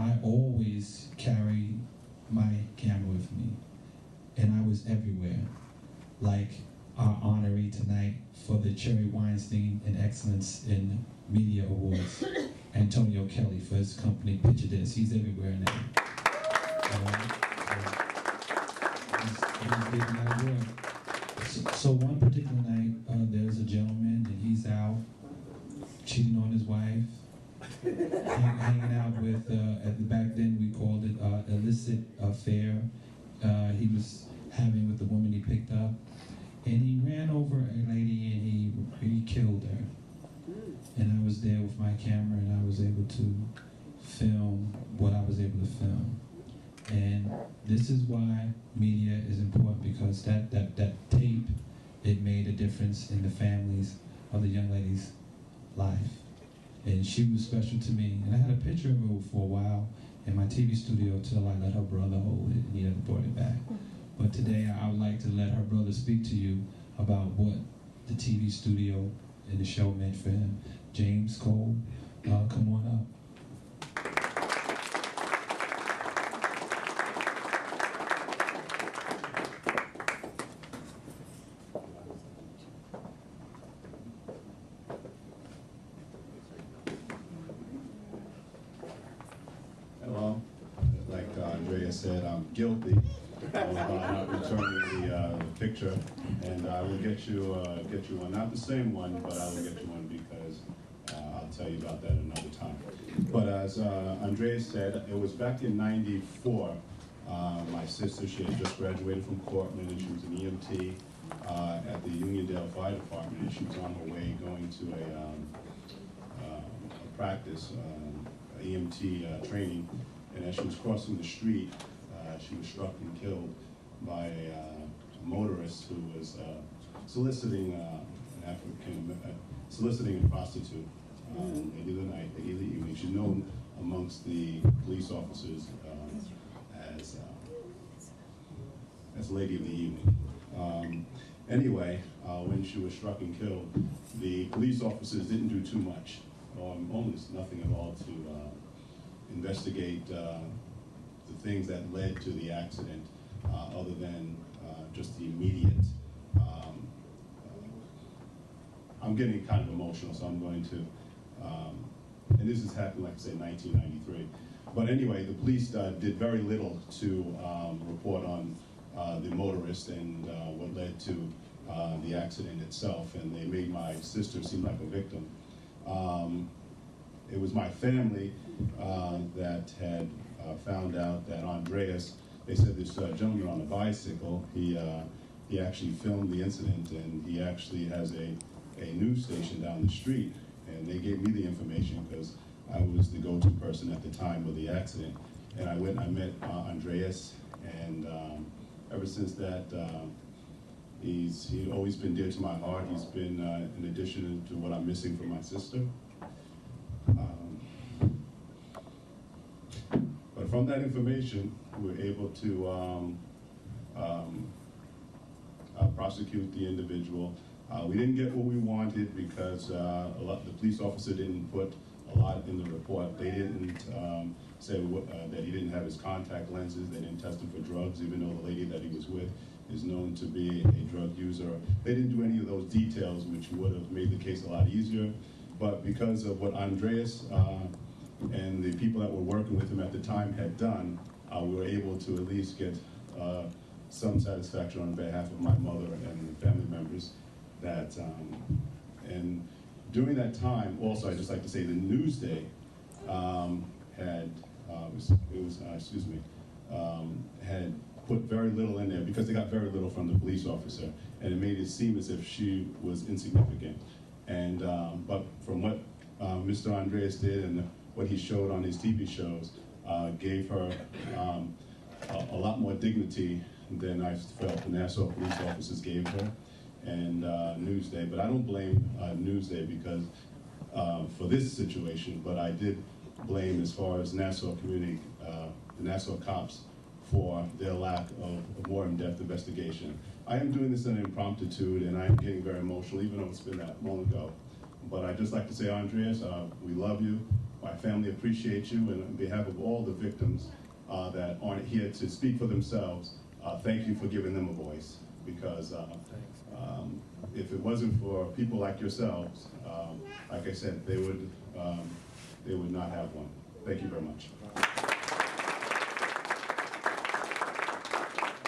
I always carry my camera with me, and I was everywhere. Like our honoree tonight for the Cherry Weinstein and Excellence in Media Awards, Antonio Kelly, for his company Picture This. He's everywhere now. He's getting that award. So one particular night, there's a gentleman, and he's out cheating on his wife, hanging out with, back then we called it illicit affair. He was having with the woman he picked up, and he ran over a lady and he killed her. And I was there with my camera, and I was able to film what I was able to film. And this is why media is important, because that tape, it made a difference in the families of the young lady's life. And she was special to me. And I had a picture of her for a while in my TV studio till I let her brother hold it, and he never brought it back. But today I would like to let her brother speak to you about what the TV studio and the show meant for him. James Cole, come on up. Hello. Like Andrea said, I'm guilty of not returning the picture, and I will get you one. Not the same one, but I will get you one because I'll tell you about that another time. But as Andrea said, it was back in '94. My sister, she had just graduated from Cortland, and she was an EMT at the Uniondale Fire Department, and she was on her way going to a practice. EMT training, and as she was crossing the street, she was struck and killed by a motorist who was soliciting soliciting a prostitute late in the night, late in the evening. She's known amongst the police officers as Lady of the Evening. Anyway, when she was struck and killed, the police officers didn't do too much, almost nothing at all, to investigate the things that led to the accident, other than just the immediate. I'm getting kind of emotional, so I'm going to, and this has happened, like I say, 1993. But anyway, the police did very little to report on the motorist and what led to the accident itself, and they made my sister seem like a victim. It was my family that had found out that Andreas, they said this gentleman on a bicycle, he actually filmed the incident, and he actually has a news station down the street, and they gave me the information because I was the go-to person at the time of the accident. And I went and I met Andreas, and ever since that, he's always been dear to my heart. He's been in addition to what I'm missing from my sister. But from that information, we were able to prosecute the individual. We didn't get what we wanted because the police officer didn't put a lot in the report. They didn't say that he didn't have his contact lenses. They didn't test him for drugs, even though the lady that he was with is known to be a drug user. They didn't do any of those details, which would have made the case a lot easier. But because of what Andreas and the people that were working with him at the time had done, we were able to at least get some satisfaction on behalf of my mother and the family members. That and during that time, also, I'd just like to say the Newsday had put very little in there because they got very little from the police officer, and it made it seem as if she was insignificant. And but from what Mr. Andreas did and what he showed on his TV shows, gave her a lot more dignity than I felt the Nassau police officers gave her. And Newsday, but I don't blame Newsday because for this situation, but I did blame as far as Nassau community, the Nassau cops, for their lack of more in-depth investigation. I am doing this in an impromptu, and I am getting very emotional, even though it's been that long ago. But I'd just like to say, Andreas, we love you. my family appreciates you, and on behalf of all the victims that aren't here to speak for themselves, thank you for giving them a voice, because if it wasn't for people like yourselves, like I said, they would not have one. Thank you very much.